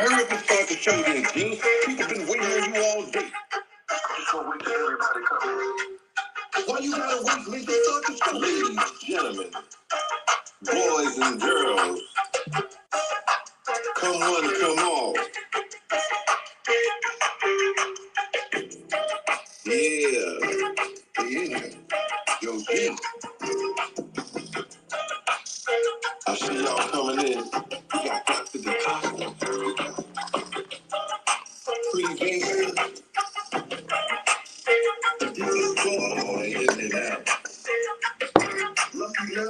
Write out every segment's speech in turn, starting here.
hurry up and start the show then, Gene. People been waiting on you all day. Just gonna wait till everybody come in. Why you gotta wait for me to start the show? Ladies, gentlemen, boys and girls, come one, come all. Yeah. Yo, Gene. I see y'all coming in. Y'all got to the costume. Pretty gangster. This is going on, isn't it now? Lucky, baby.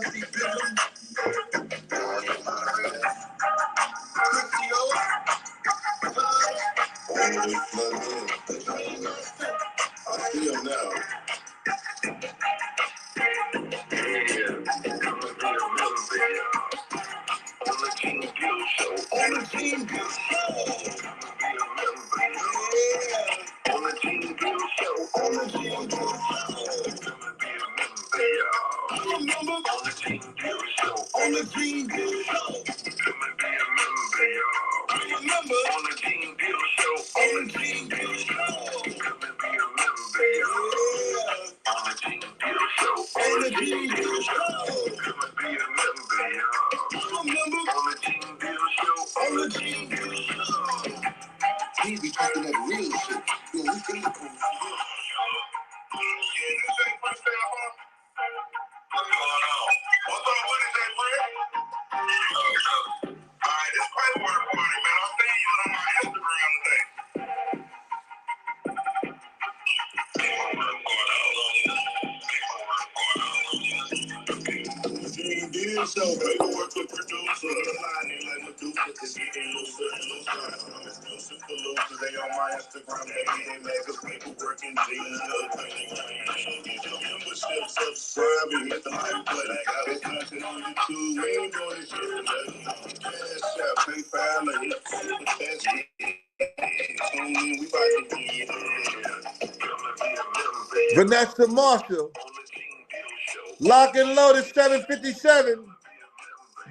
Always plugged in. I see him now. On the Gene Gill Show. On the Gene Gill Show. Yeah. On the Gene Gill Show. On the Gene Gill Show. Remember? On the Gene Gill Show. On the Gene Gill Show. Come and be a member, y'all. Remember? On the Gene Gill Show. On the Gene Gill Show. Come and be a member, y'all. On the Gene Gill Show. On the Gene Gill Show. Come and be a member, y'all. Remember? On the Gene Gill Show. On the Gene Gill Show. He be talking that real shit. Yo, we think it's cool. Yeah, this ain't first day of all. What's going on? What's up? What is that, Fred? Alright, this paperwork party, man. I'll send you on my Instagram today. Gene Gill Show, paperwork for producer. Lining like Medusa, cause he ain't looser and looser. I'm exclusive for losers. They on my Instagram, they make us paperwork and jeans. Get your membership, subscribe, and hit the like button. There's nothing on YouTube. We ain't doing this shit for nothing. Cash App, PayPal, and hit super fast. Tune in, we about to get it. Vanessa Marshall. Lock and loaded 757.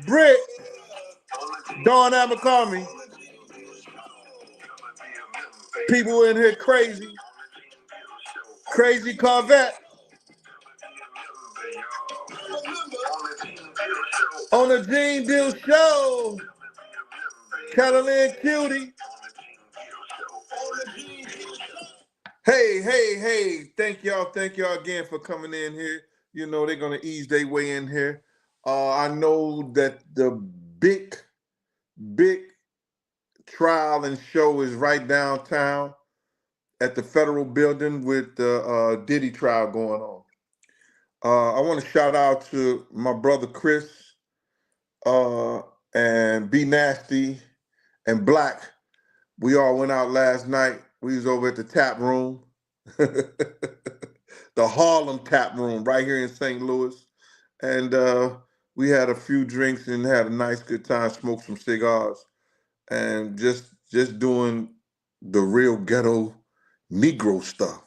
Brick. Dawn Abercrombie. People in here crazy. Crazy Corvette. On the Gene Gill Show. Catalina Cutie. Hey. Thank y'all again for coming in here. You know, they're going to ease their way in here. I know that the big trial and show is right downtown at the federal building with the Diddy trial going on. I want to shout out to my brother Chris and Be Nasty and Black. We all went out last night. We was over at the tap room. The Harlem tap room right here in St. Louis. And we had a few drinks and had a nice good time, smoked some cigars, and just doing the real ghetto Negro stuff.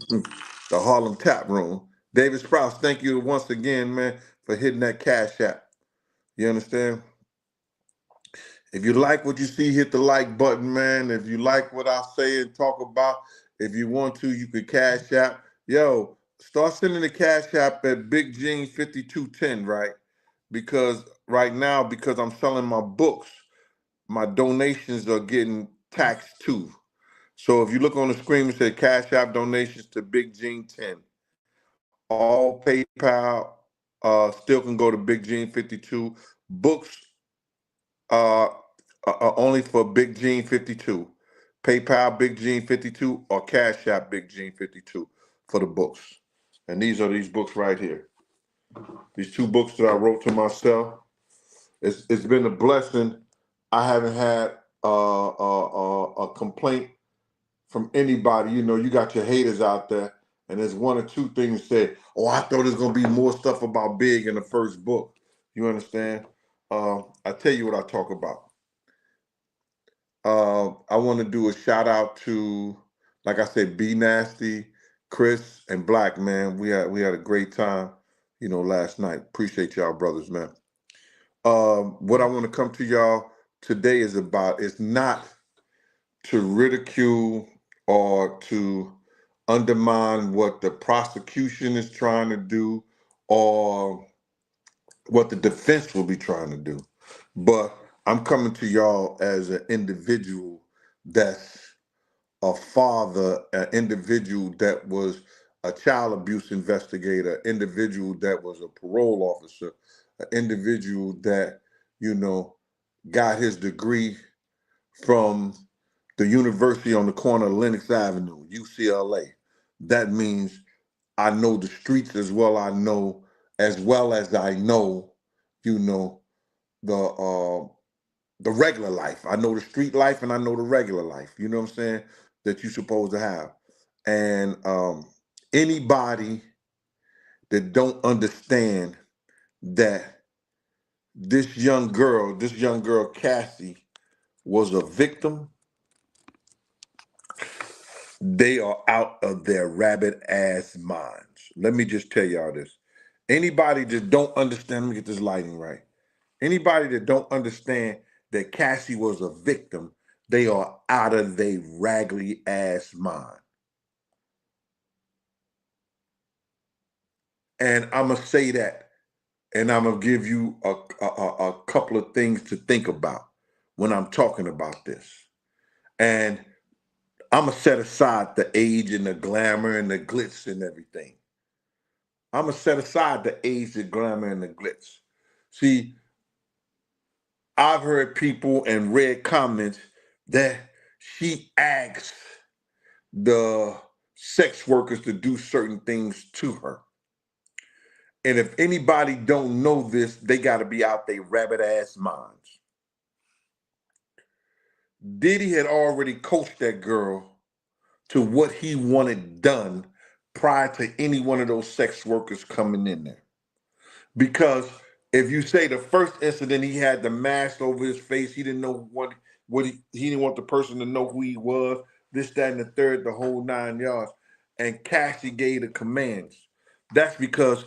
The Harlem tap room. David Sprouse, thank you once again, man, for hitting that Cash App. You understand? If you like what you see, hit the like button, man. If you like what I say and talk about, if you want to, you could Cash App. Yo, start sending the Cash App at Big Gene 5210, right? Because right now, because I'm selling my books, my donations are getting taxed too. So if you look on the screen, it says Cash App donations to Big Gene 10. All PayPal still can go to Big Gene 52. Books are only for Big Gene 52. PayPal Big Gene 52 or Cash App Big Gene 52 for the books. And these are these books right here. These two books that I wrote to myself. It's been a blessing. I haven't had a complaint from anybody. You know, you got your haters out there, and there's one or two things said, oh, I thought there's going to be more stuff about Big in the first book. You understand? I tell you what I talk about. I want to do a shout out to, like I said, Be Nasty, Chris, and Black, man. We had a great time, you know, last night. Appreciate y'all, brothers, man. What I want to come to y'all today is about is not to ridicule or to undermine what the prosecution is trying to do or what the defense will be trying to do. But I'm coming to y'all as an individual that's a father, an individual that was a child abuse investigator, individual that was a parole officer, an individual that, you know, got his degree from the university on the corner of Lenox Avenue, UCLA. That means I know the streets as well as I know, you know, the regular life. I know the street life and I know the regular life. You know what I'm saying? That you're supposed to have. And anybody that don't understand that this young girl Cassie was a victim, they are out of their rabbit ass minds. Let me just tell y'all this. Anybody that don't understand, let me get this lighting right. Anybody that don't understand that Cassie was a victim, they are out of their raggedy ass mind. And I'm going to say that, and I'm going to give you a couple of things to think about when I'm talking about this. And I'm going to set aside the age and the glamour and the glitz and everything. I'm going to set aside the age, the glamour, and the glitz. See, I've heard people and read comments that she asks the sex workers to do certain things to her. And if anybody don't know this, they got to be out their rabbit ass minds. Diddy had already coached that girl to what he wanted done prior to any one of those sex workers coming in there. Because if you say the first incident, he had the mask over his face, he didn't know he didn't want the person to know who he was, this, that, and the third, the whole 9 yards. And Cassie gave the commands. That's because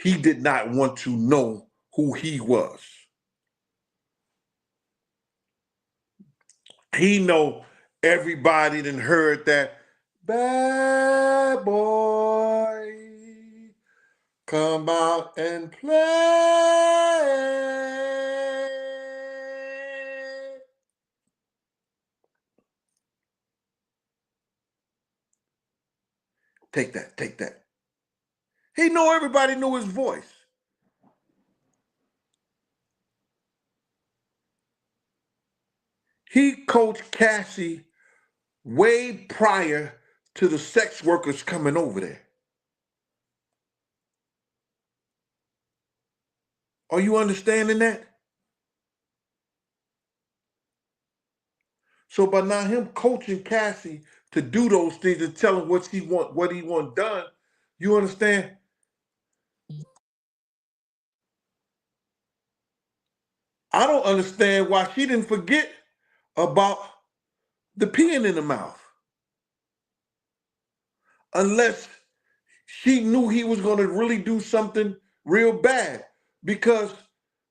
he did not want to know who he was. He know everybody done heard that bad boy come out and play. Take that, take that. He know everybody knew his voice. He coached Cassie way prior to the sex workers coming over there. Are you understanding that? So by now him coaching Cassie to do those things and tell him what he want done, you understand? I don't understand why she didn't forget about the peeing in the mouth. Unless she knew he was going to really do something real bad. Because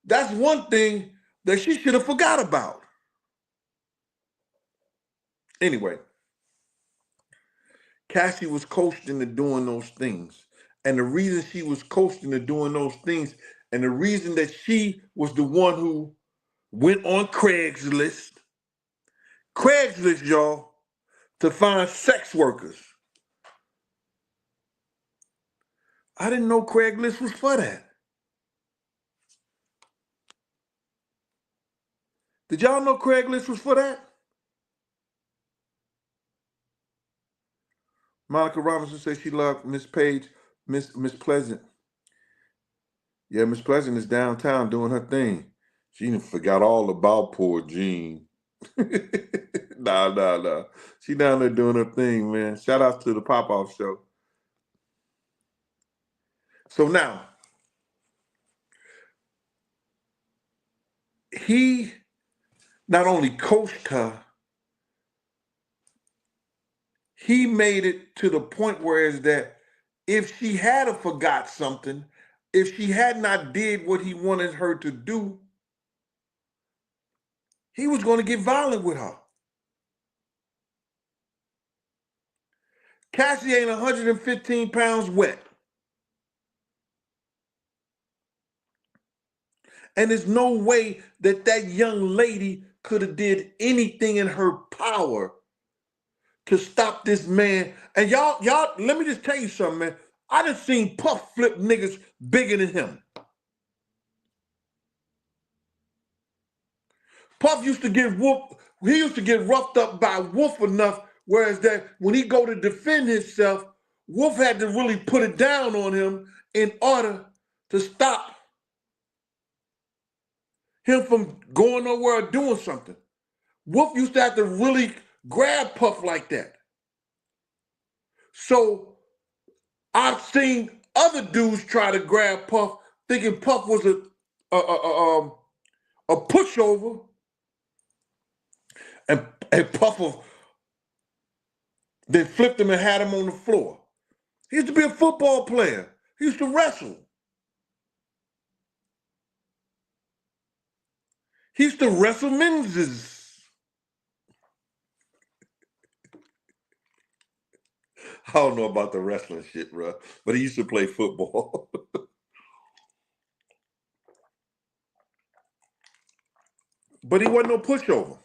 that's one thing that she should have forgot about. Anyway, Cassie was coached into doing those things. And the reason she was coached into doing those things, and the reason that she was the one who went on Craigslist, y'all, to find sex workers. I didn't know Craigslist was for that. Did y'all know Craigslist was for that? Monica Robinson says she loved Miss Page, Miss Pleasant. Yeah, Miss Pleasant is downtown doing her thing. She forgot all about poor Jean. Nah. She down there doing her thing, man. Shout out to the Pop-Off Show. So now, he not only coached her, he made it to the point where is that if she had a forgot something, if she had not did what he wanted her to do, He was going to get violent with her. Cassie ain't 115 pounds wet. And there's no way that that young lady could have did anything in her power to stop this man. And y'all, let me just tell you something, man. I done seen Puff flip niggas bigger than him. Puff used to get whooped. He used to get roughed up by Wolf enough, whereas that when he go to defend himself, Wolf had to really put it down on him in order to stop him from going nowhere or doing something. Wolf used to have to really grab Puff like that. So I've seen other dudes try to grab Puff, thinking Puff was a pushover, and Puff then flipped him and had him on the floor. He used to be a football player. He used to wrestle. He used to wrestle men's. I don't know about the wrestling shit, bro, but he used to play football. But he wasn't no pushover.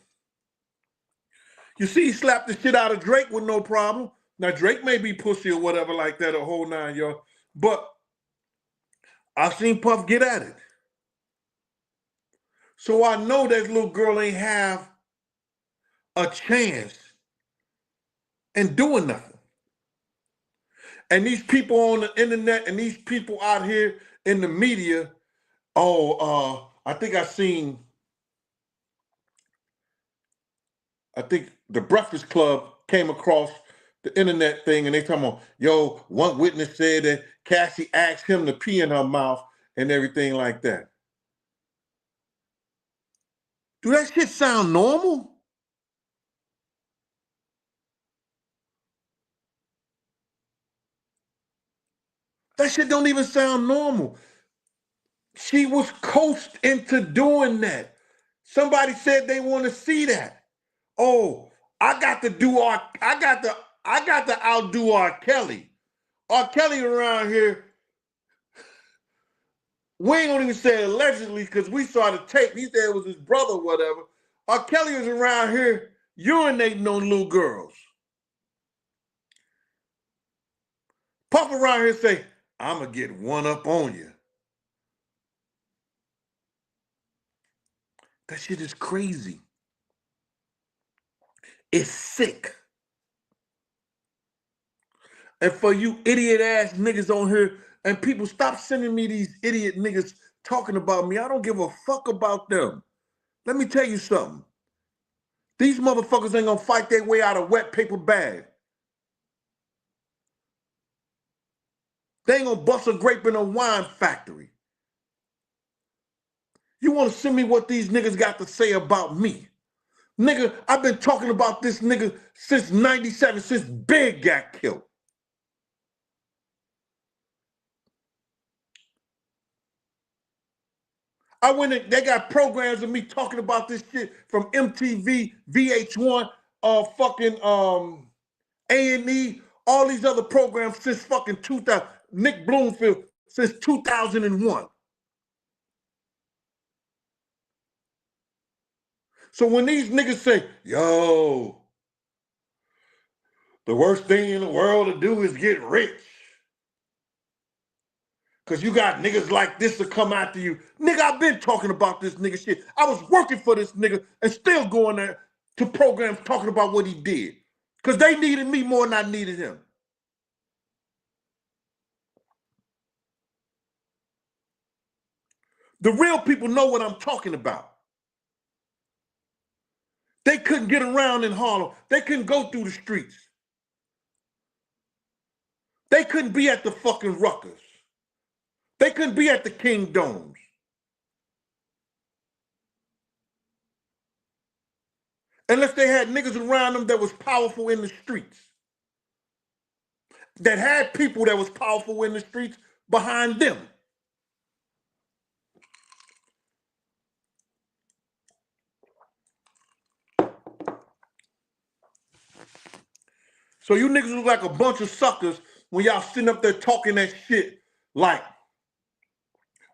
You see, he slapped the shit out of Drake with no problem. Now, Drake may be pussy or whatever like that, a whole 9 yards, but I've seen Puff get at it. So I know that little girl ain't have a chance in doing nothing. And these people on the internet and these people out here in the media, I think the Breakfast Club came across the internet thing and they talking about, yo, one witness said that Cassie asked him to pee in her mouth and everything like that. Do that shit sound normal? That shit don't even sound normal. She was coached into doing that. Somebody said they want to see that. Oh, I got to outdo R. Kelly. R. Kelly around here, we ain't gonna even say allegedly because we saw the tape. He said it was his brother or whatever. R. Kelly was around here urinating on little girls. Puff around here say, I'm gonna get one up on you. That shit is crazy. It's sick. And for you idiot ass niggas on here, and people stop sending me these idiot niggas talking about me. I don't give a fuck about them. Let me tell you something. These motherfuckers ain't gonna fight their way out of wet paper bag. They ain't gonna bust a grape in a wine factory. You wanna send me what these niggas got to say about me? Nigga, I've been talking about this nigga since 97, since Big got killed. I went in, they got programs of me talking about this shit from MTV, VH1, fucking A&E, all these other programs since fucking 2000, Nick Bloomfield, since 2001. So when these niggas say, yo, the worst thing in the world to do is get rich, because you got niggas like this to come after you. Nigga, I've been talking about this nigga shit. I was working for this nigga and still going there to programs talking about what he did. Because they needed me more than I needed him. The real people know what I'm talking about. They couldn't get around in Harlem. They couldn't go through the streets. They couldn't be at the fucking Ruckers. They couldn't be at the King Domes. Unless they had niggas around them that was powerful in the streets. That had people that was powerful in the streets behind them. So you niggas look like a bunch of suckers when y'all sitting up there talking that shit like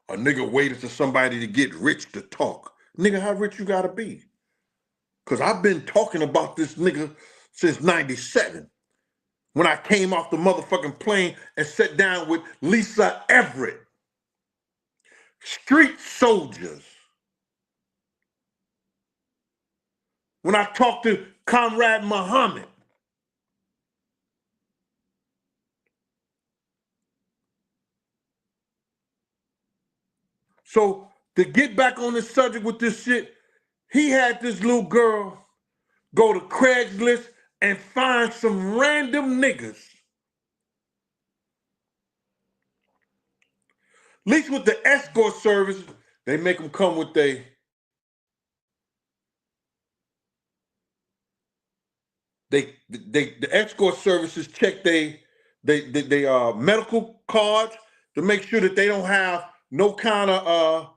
a nigga waited for somebody to get rich to talk. Nigga, how rich you gotta be? Because I've been talking about this nigga since 97. When I came off the motherfucking plane and sat down with Lisa Everett. Street soldiers. When I talked to Comrade Muhammad. So to get back on this subject with this shit, he had this little girl go to Craigslist and find some random niggas. At least with the escort service, they make them come with the escort services check they medical cards to make sure that they don't have no kind of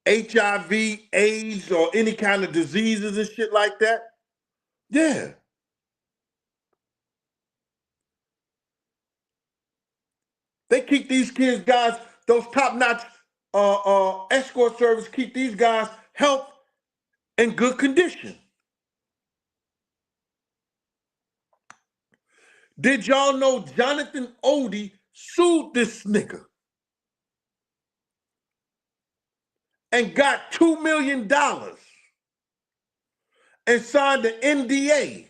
HIV, AIDS, or any kind of diseases and shit like that. Yeah. They keep these kids, guys, those top-notch escort service keep these guys' health in good condition. Did y'all know Jonathan Odie sued this nigga and got $2 million and signed the NDA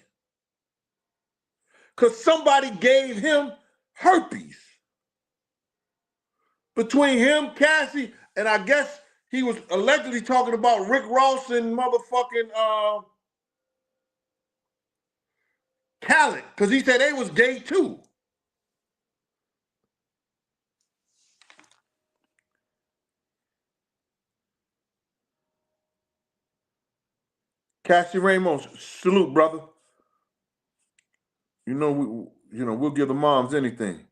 because somebody gave him herpes? Between him, Cassie, and I guess he was allegedly talking about Rick Ross and motherfucking Khaled, because he said they was gay too. Cassie Ramos, salute, brother. We'll give the moms anything.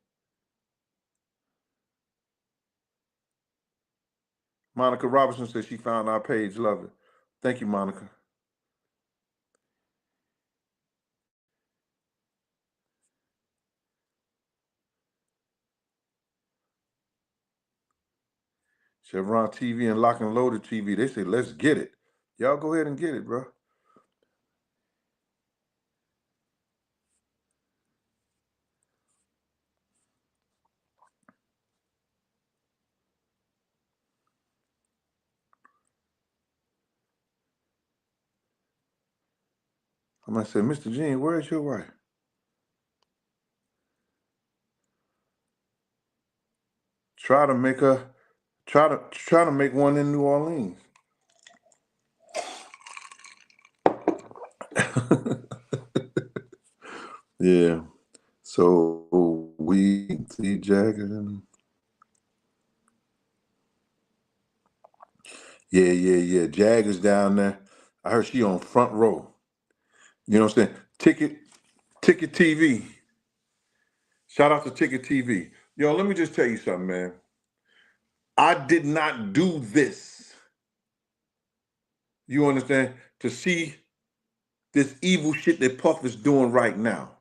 Monica Robinson said she found our page. Love it. Thank you, Monica. Chevron TV and Lock and Loaded TV. They say, let's get it. Y'all go ahead and get it, bro. I might say, Mr. Gene, where's your wife? Try to make one in New Orleans. Yeah. So we see Jagger. Yeah. Jagger's down there. I heard she on front row. You know what I'm saying? Ticket TV. Shout out to Ticket TV. Yo, let me just tell you something, man. I did not do this. You understand? To see this evil shit that Puff is doing right now.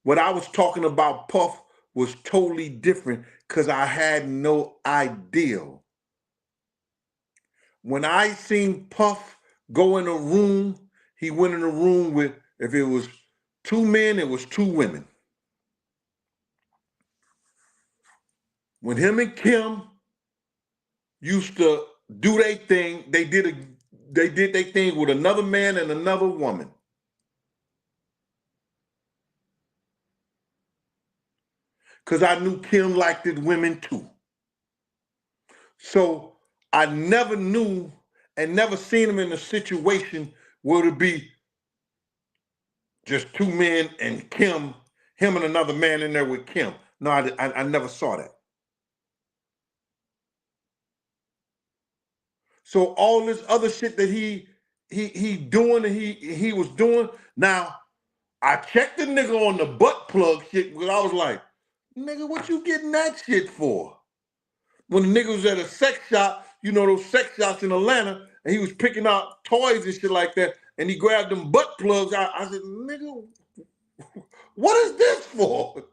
What I was talking about Puff was totally different because I had no idea. When I seen Puff go in a room, he went in a room with, if it was 2 men, it was 2 women. When him and Kim used to do their thing, they did their thing with another man and another woman. Because I knew Kim liked it women too. So I never knew and never seen him in a situation where it'd be just 2 men and Kim, him and another man in there with Kim. No, I never saw that. So all this other shit that he doing and he was doing. Now, I checked the nigga on the butt plug shit because I was like, nigga, what you getting that shit for? When the nigga was at a sex shop, you know those sex shops in Atlanta, and he was picking out toys and shit like that, and he grabbed them butt plugs out. I said, nigga, what is this for?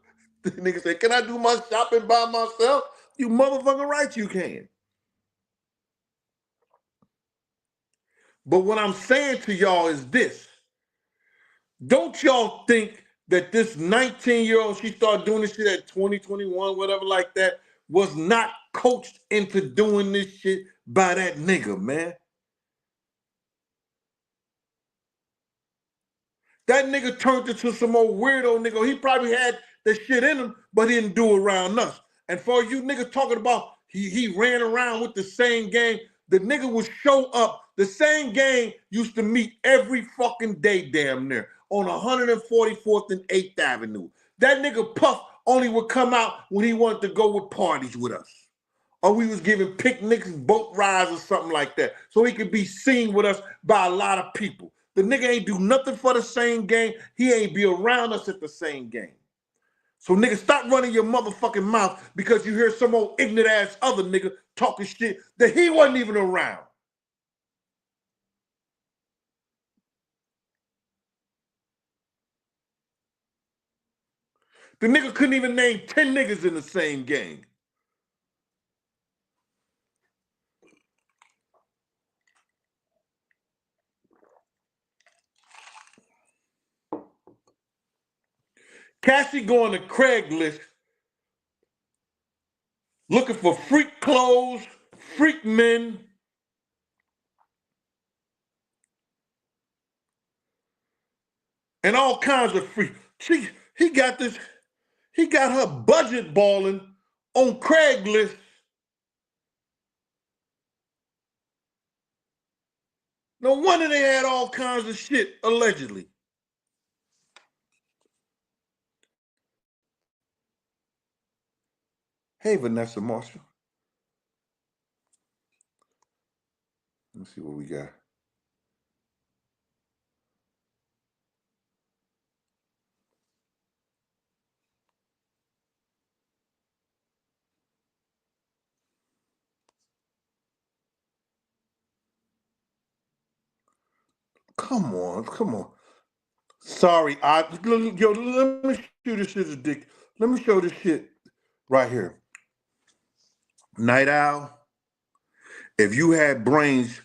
The nigga said, can I do my shopping by myself? You motherfucking right you can. But what I'm saying to y'all is this. Don't y'all think that this 19-year-old, she started doing this shit at 20, 21, whatever like that, was not coached into doing this shit by that nigga, man? That nigga turned into some old weirdo nigga. He probably had the shit in him, but he didn't do it around us. And for you niggas talking about he ran around with the same gang, the nigga would show up. The same gang used to meet every fucking day damn near on 144th and 8th Avenue. That nigga Puff only would come out when he wanted to go with parties with us. Or we was giving picnics, boat rides or something like that. So he could be seen with us by a lot of people. The nigga ain't do nothing for the same gang. He ain't be around us at the same gang. So nigga, stop running your motherfucking mouth because you hear some old ignorant ass other nigga talking shit that he wasn't even around. The nigga couldn't even name 10 niggas in the same gang. Cassie going to Craigslist looking for freak clothes, freak men, and all kinds of freak. He got her budget balling on Craigslist. No wonder they had all kinds of shit, allegedly. Hey, Vanessa Marshall. Let me see what we got. Come on. Sorry, yo, let me show this shit, dick. Let me show this shit right here. Night Owl, if you had brains,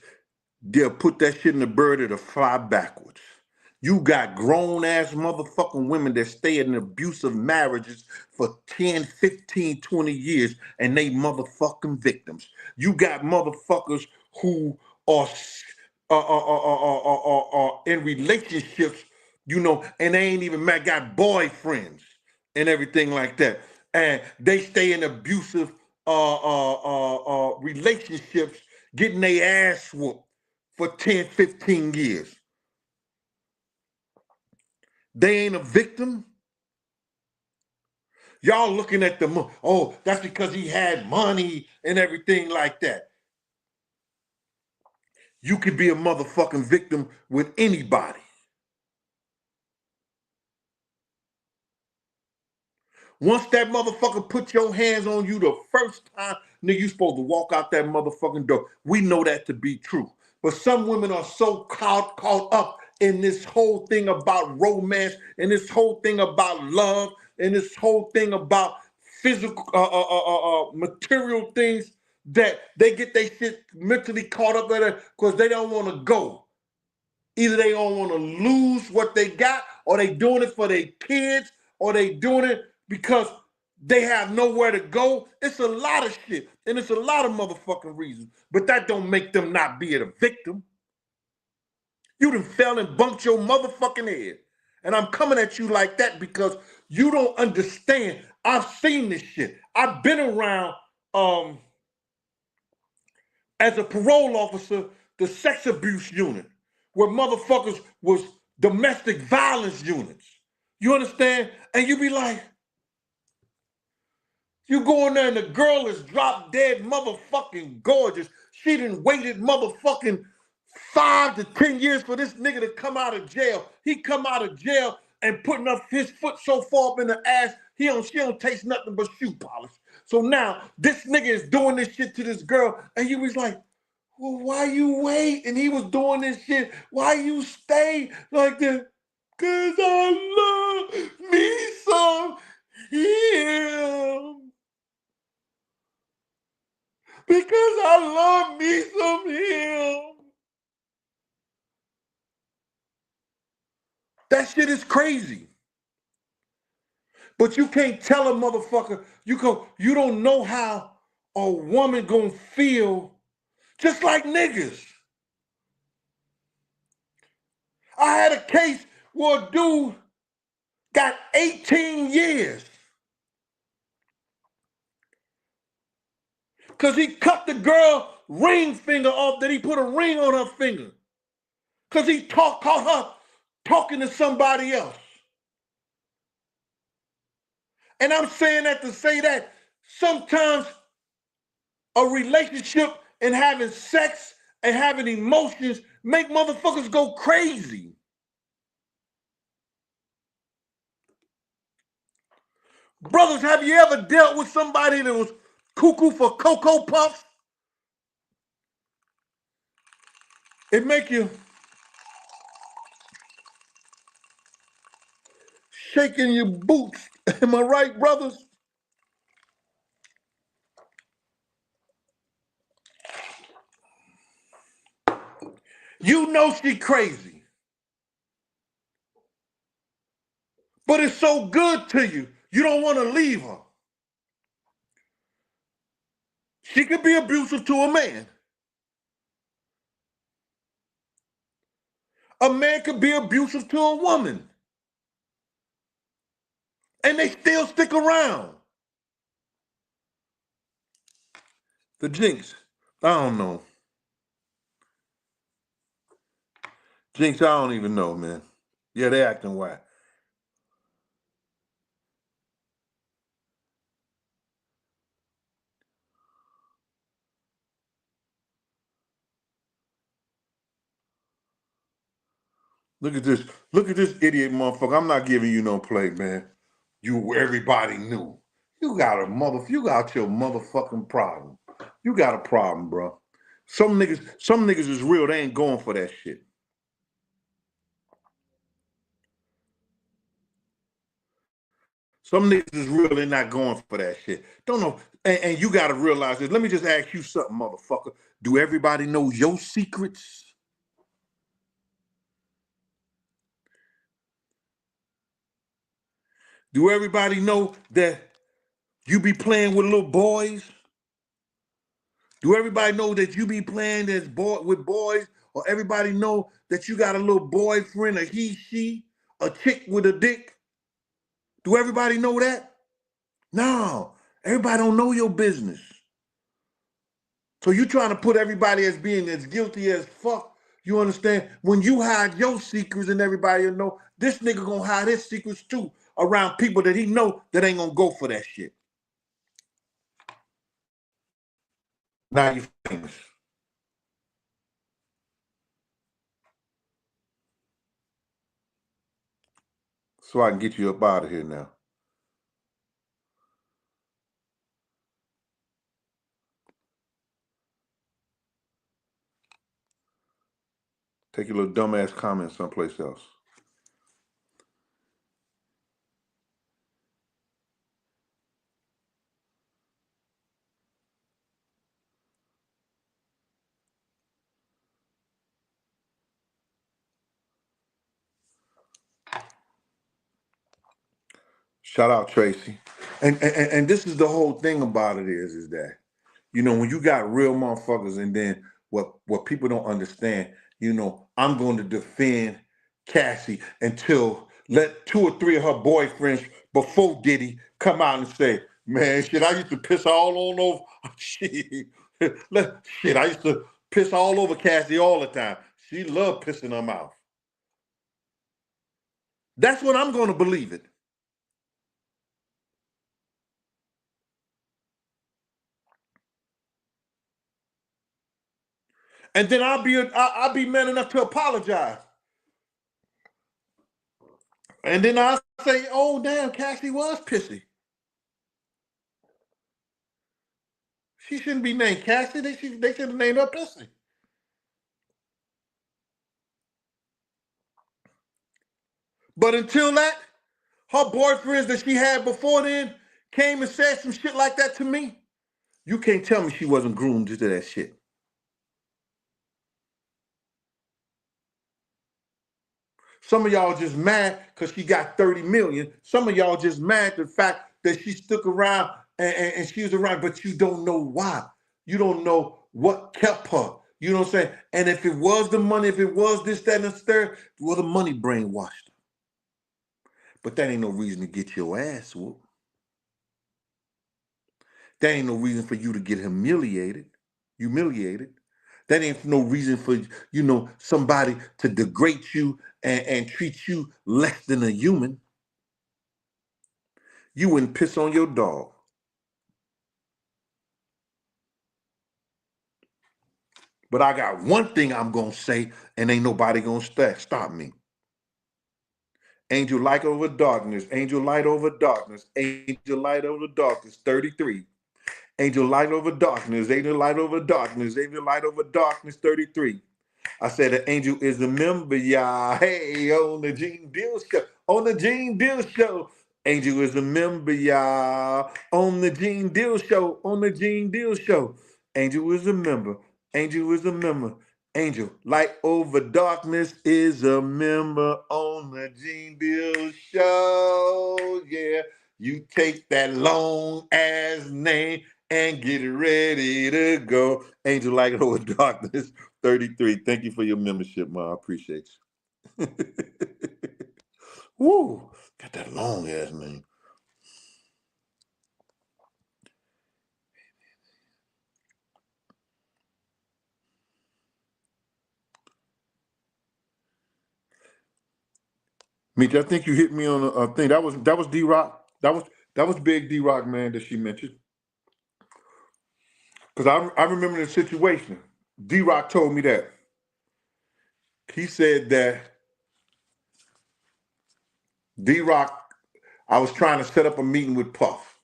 they'll put that shit in the bird to fly backwards. You got grown-ass motherfucking women that stay in abusive marriages for 10, 15, 20 years, and they motherfucking victims. You got motherfuckers who are in relationships, you know, and they ain't even got boyfriends and everything like that. And they stay in abusive relationships, getting their ass whooped for 10, 15 years. They ain't a victim. Y'all looking at the, oh, that's because he had money and everything like that. You could be a motherfucking victim with anybody. Once that motherfucker put your hands on you the first time, nigga, you supposed to walk out that motherfucking door. We know that to be true. But some women are so caught up in this whole thing about romance and this whole thing about love and this whole thing about physical, material things that they get their shit mentally caught up in it because they don't want to go. Either they don't want to lose what they got, or they doing it for their kids, or they doing it because they have nowhere to go. It's a lot of shit, and it's a lot of motherfucking reasons. But that don't make them not be a victim. You done fell and bumped your motherfucking head. And I'm coming at you like that because you don't understand. I've seen this shit. I've been around, as a parole officer, the sex abuse unit, where motherfuckers was domestic violence units. You understand? And you be like, you go in there and the girl is drop dead motherfucking gorgeous. She done waited motherfucking 5 to 10 years for this nigga to come out of jail. He come out of jail and putting up his foot so far up in the ass, she don't taste nothing but shoe polish. So now this nigga is doing this shit to this girl, and you was like, Well, why you wait? And he was doing this shit. Why you stay like that? Cause I love me some him. Because I love me some him. That shit is crazy. But you can't tell a motherfucker, you don't know how a woman gonna feel just like niggas. I had a case where a dude got 18 years because he cut the girl ring finger off, that he put a ring on her finger. Because he caught her talking to somebody else. And I'm saying that to say that sometimes a relationship and having sex and having emotions make motherfuckers go crazy. Brothers, have you ever dealt with somebody that was cuckoo for Cocoa Puffs? It make you shaking your boots. Am I right, brothers? You know she crazy. But it's so good to you. You don't want to leave her. She could be abusive to a man. A man could be abusive to a woman. And they still stick around. The Jinx, I don't know. Jinx, I don't even know, man. Yeah, they acting whack. Look at this. Look at this idiot motherfucker. I'm not giving you no play, man. Everybody knew. You got your motherfucking problem. You got a problem, bro. Some niggas is real. They ain't going for that shit. Some niggas is real. They're not going for that shit. Don't know. And you got to realize this. Let me just ask you something, motherfucker. Do everybody know your secrets? Do everybody know that you be playing with little boys? Do everybody know that you be playing with boys? Or everybody know that you got a little boyfriend, a he, she, a chick with a dick? Do everybody know that? No. Everybody don't know your business. So you trying to put everybody as being as guilty as fuck. You understand? When you hide your secrets and everybody will know, this nigga gonna hide his secrets too around people that he know that ain't gonna go for that shit. Now you famous. So I can get you up out of here now. Take your little dumbass comment someplace else. Shout out Tracy. And this is the whole thing about it is that, you know, when you got real motherfuckers, and then what people don't understand, you know, I'm going to defend Cassie until let 2 or 3 of her boyfriends before Diddy come out and say, man, shit, I used to piss all on over shit. Shit, I used to piss all over Cassie all the time. She loved pissing her mouth. That's when I'm going to believe it. And then I'll be man enough to apologize. And then I'll say, oh damn, Cassie was pissy. She shouldn't be named Cassie. They should have named her Pissy. But until that, her boyfriends that she had before then came and said some shit like that to me. You can't tell me she wasn't groomed to that shit. Some of y'all just mad because she got 30 million. Some of y'all just mad at the fact that she stuck around and she was around, but you don't know why. You don't know what kept her. You know what I'm saying? And if it was the money, if it was this, that, and the third, well, the money brainwashed her. But that ain't no reason to get your ass whooped. That ain't no reason for you to get humiliated. That ain't no reason for, somebody to degrade you and treat you less than a human. You wouldn't piss on your dog. But I got one thing I'm going to say, and ain't nobody going to stop me. Angel light over darkness, angel light over darkness, angel light over darkness, 33. Angel light over darkness, angel light over darkness, angel light over darkness, 33. I said the angel is a member, y'all. Hey, on the Gene Deal Show. On the Gene Deal Show. Angel is a member, y'all. On the Gene Deal Show. On the Gene Deal Show. Angel is a member. Angel is a member. Angel, light over darkness is a member on the Gene Deal Show. Yeah, you take that long ass name and get ready to go. Angel, light over darkness. 33. Thank you for your membership, Ma. I appreciate you. Woo! Got that long ass name. Meech, I think you hit me on a thing. That was D-Rock. That was big D-Rock, man, that she mentioned. Because I remember the situation. D-Rock told me that. He said that D-Rock, I was trying to set up a meeting with Puff.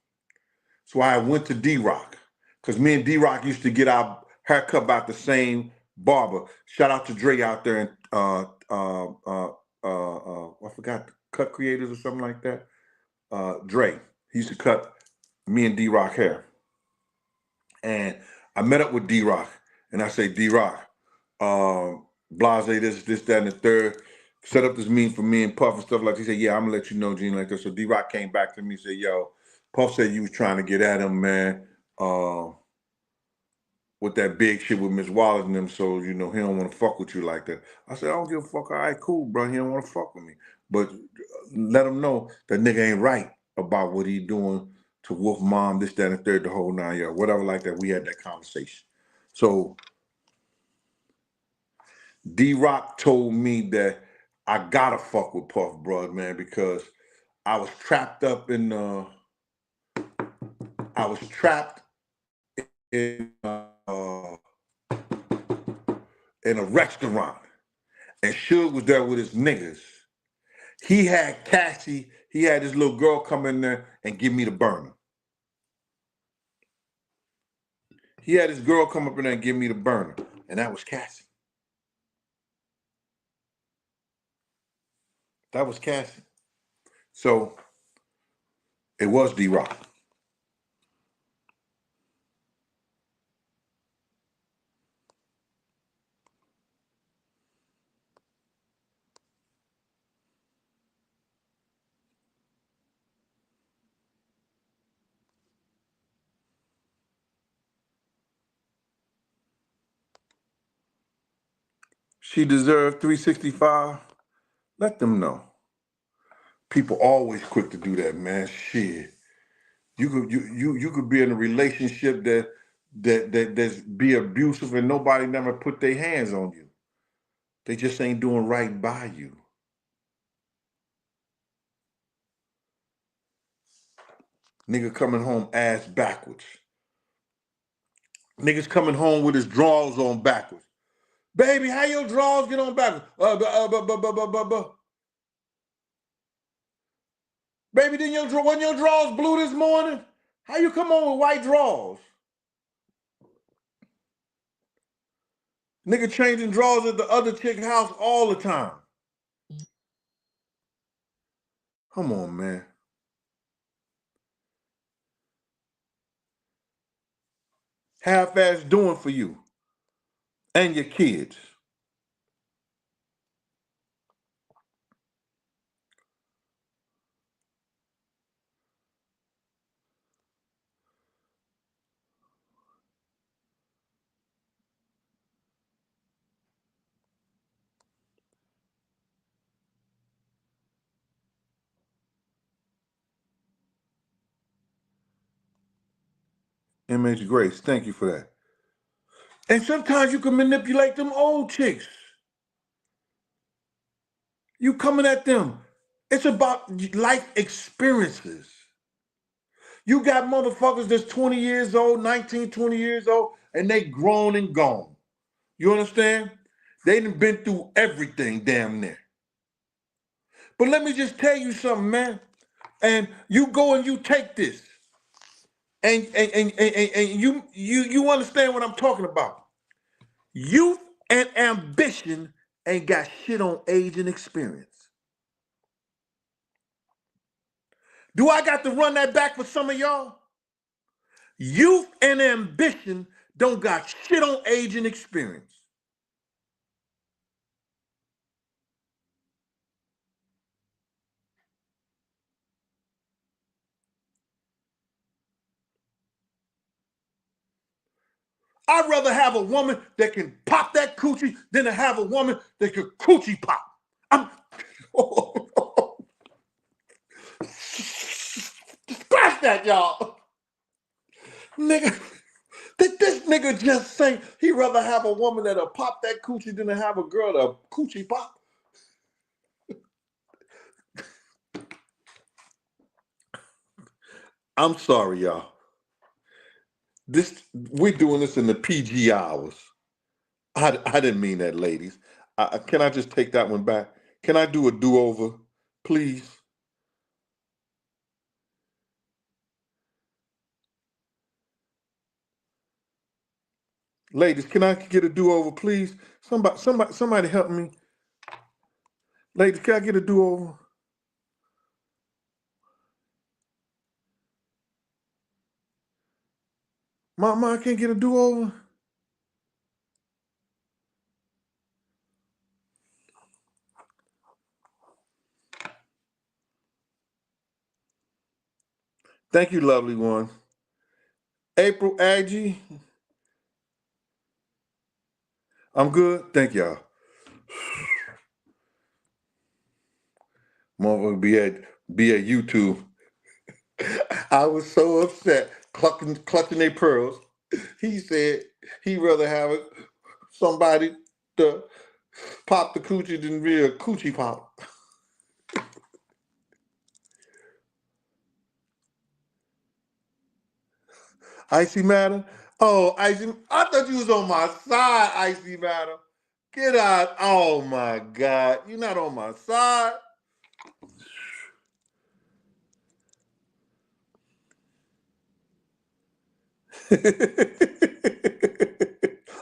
So I went to D-Rock. Because me and D-Rock used to get our haircut by the same barber. Shout out to Dre out there and I forgot, Cut Creators or something like that. Dre. He used to cut me and D-Rock hair. And I met up with D-Rock and I say, D-Rock, Blase, this, that, and the third. Set up this meeting for me and Puff and stuff like that. He said, yeah, I'm gonna let you know, Gene, like that. So D-Rock came back to me and said, yo, Puff said you was trying to get at him, man, with that big shit with Miss Wallace and them, so, he don't want to fuck with you like that. I said, I don't give a fuck. All right, cool, bro. He don't want to fuck with me. But let him know that nigga ain't right about what he doing to Wolf Mom, this, that, and the third, the whole 9 yards, whatever like that. We had that conversation. So D-Rock told me that I gotta fuck with Puff, bro, man, because I was trapped up in in a restaurant, and Suge was there with his niggas. He had Cassie, he had this little girl come in there and give me the burner. He had this girl come up in there and give me the burner, and that was Cassie. That was Cassie. So it was D-Rock. She deserved 365. Let them know. People always quick to do that, man. Shit. You could be in a relationship that's be abusive and nobody never put their hands on you. They just ain't doing right by you. Nigga coming home ass backwards. Niggas coming home with his drawers on backwards. Baby, how your drawers get on backwards? Baby, wasn't your drawers blue this morning? How you come home with white drawers? Nigga changing drawers at the other chick house all the time. Come on, man. Half-ass doing for you and your kids. MH Grace, thank you for that. And sometimes you can manipulate them old chicks. You coming at them. It's about life experiences. You got motherfuckers that's 20 years old, 19, 20 years old, and they grown and gone. You understand? They done been through everything damn near. But let me just tell you something, man. And you go and you take this. And you understand what I'm talking about. Youth and ambition ain't got shit on age and experience. Do I got to run that back for some of y'all? Youth and ambition don't got shit on age and experience. I'd rather have a woman that can pop that coochie than to have a woman that can coochie pop. I'm scratch that, y'all. Nigga, this nigga just saying he'd rather have a woman that'll pop that coochie than to have a girl that'll coochie pop. I'm sorry, y'all. We're doing this in the PG hours. I didn't mean that, ladies. Can I just take that one back? Can I do a do-over, please? Ladies, can I get a do-over, please? Somebody help me. Ladies, can I get a do-over? Mama, I can't get a do-over? Thank you, lovely one. April Aggie. I'm good. Thank y'all. Motherfucker be at YouTube. I was so upset, clutching their pearls. He said he'd rather have somebody to pop the coochie than be a coochie pop. Icy Matter? Oh, Icy, I thought you was on my side, Icy Matter. Get out. Oh my God. You're not on my side.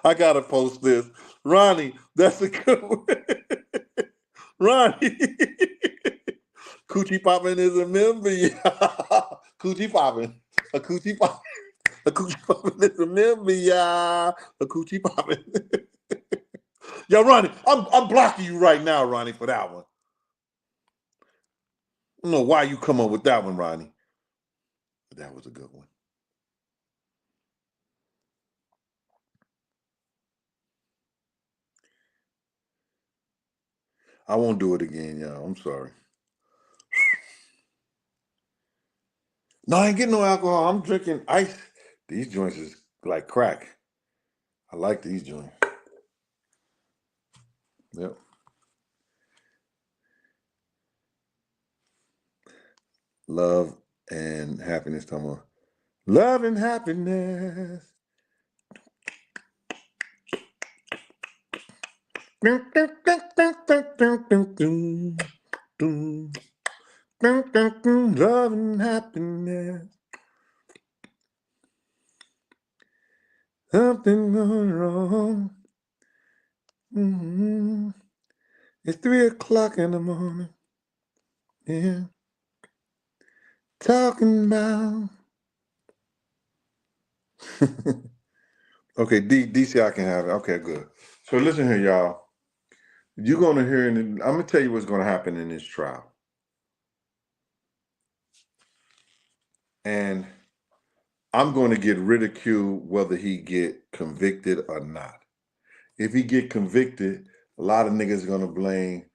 I gotta post this. Ronnie, that's a good one. Ronnie. Coochie popping is a member. Coochie popping. A coochie popping. A coochie popping is a member, yeah. A coochie popping. Yo, Ronnie, I'm blocking you right now, Ronnie, for that one. I don't know why you come up with that one, Ronnie. But that was a good one. I won't do it again, y'all. I'm sorry. No, I ain't getting no alcohol. I'm drinking ice. These joints is like crack. I like these joints. Yep. Love and happiness. Come on. Love and happiness. Love and happiness. Something going wrong. It's 3 o'clock in the morning. Yeah. talking about. Okay, DC, I can have it. Okay, good. So listen here, y'all. You're gonna hear, I'm gonna tell you what's gonna happen in this trial, and I'm gonna get ridiculed whether he get convicted or not. If he get convicted, a lot of niggas gonna blame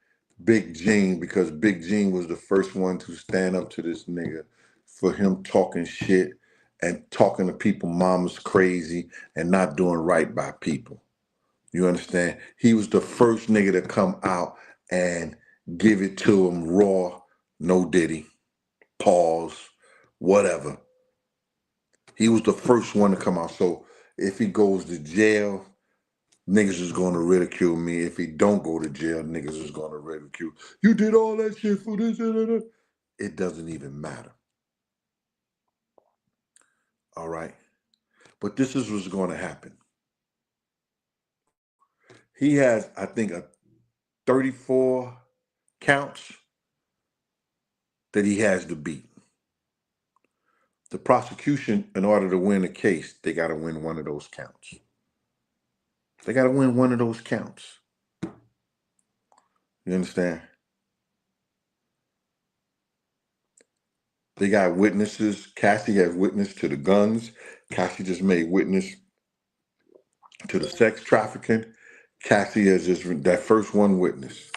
Big Gene because Big Gene was the first one to stand up to this nigga for him talking shit and talking to people mama's crazy and not doing right by people. You understand? He was the first nigga to come out and give it to him raw, no Diddy, pause, whatever. He was the first one to come out. So if he goes to jail, niggas is going to ridicule me. If he don't go to jail, niggas is going to ridicule. You did all that shit for this. It doesn't even matter. All right? But this is what's going to happen. He has, I think, 34 counts that he has to beat. The prosecution, in order to win a case, they got to win one of those counts. They got to win one of those counts. You understand? They got witnesses. Cassie has witness to the guns. Cassie just made witness to the sex trafficking. Cassie has just that first one witness.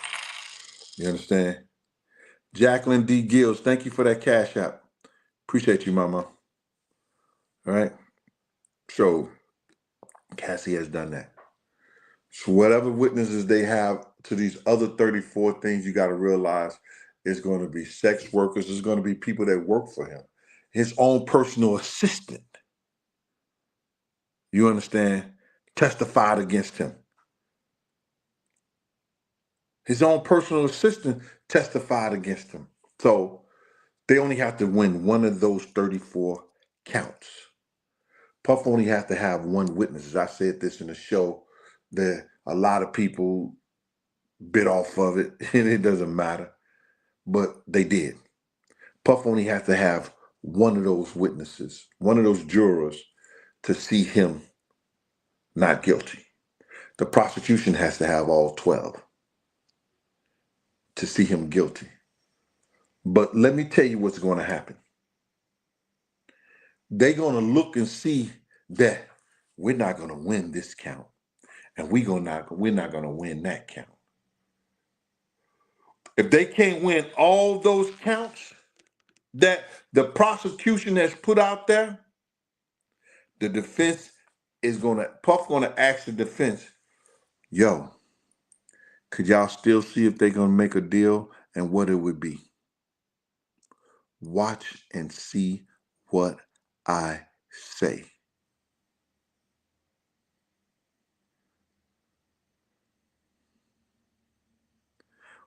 You understand? Jacqueline D. Gills, thank you for that cash app. Appreciate you, mama. All right. So Cassie has done that. So whatever witnesses they have to these other 34 things, you got to realize it's going to be sex workers. It's going to be people that work for him. His own personal assistant, you understand, testified against him. His own personal assistant testified against him. So they only have to win one of those 34 counts. Puff only has to have one witness. As I said this in the show, that a lot of people bit off of it, and it doesn't matter. But they did. Puff only has to have one of those witnesses, one of those jurors, to see him not guilty. The prosecution has to have all 12 to see him guilty. But let me tell you what's going to happen. They're going to look and see that we're not going to win this count, and we're not going to win that count. If they can't win all those counts that the prosecution has put out there, the defense is Puff going to ask the defense, yo, could y'all still see if they're going to make a deal and what it would be? Watch and see what I say.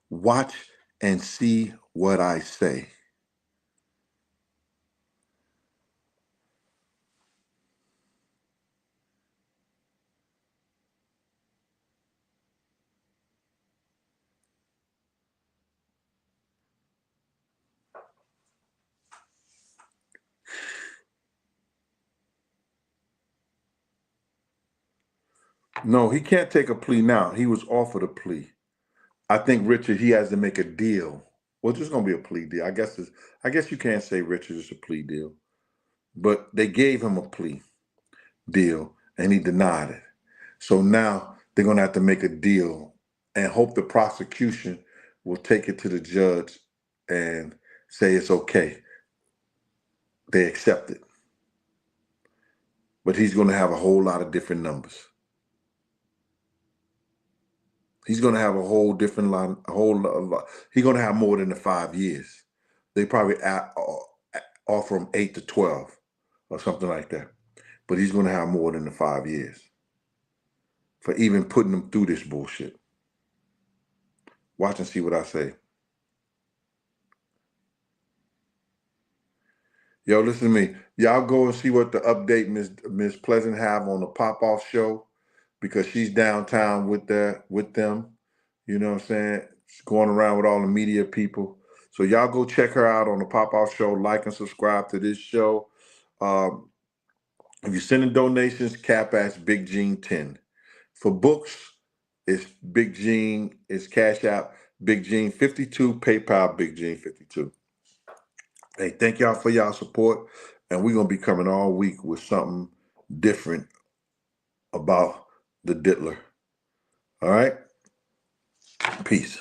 Watch and see what I say. No, he can't take a plea now. He was offered a plea. I think Richard, he has to make a deal. Well, it's just gonna be a plea deal. I guess you can't say Richard is a plea deal. But they gave him a plea deal and he denied it. So now they're gonna have to make a deal and hope the prosecution will take it to the judge and say it's okay. They accept it. But he's gonna have a whole lot of different numbers. He's going to have a whole different line, he's going to have more than the 5 years. They probably offer him 8 to 12 or something like that. But he's going to have more than the 5 years for even putting him through this bullshit. Watch and see what I say. Yo, listen to me. Y'all go and see what the update Miss Pleasant have on the Pop-Off show, because she's downtown with them. You know what I'm saying? She's going around with all the media people. So y'all go check her out on the Pop Off Show. Like and subscribe to this show. If you're sending donations, Cap as Big Gene 10. For books, it's Big Gene. It's Cash App Big Gene 52. PayPal Big Gene 52. Hey, thank y'all for y'all support, and we're gonna be coming all week with something different about the Diddler. All right, peace.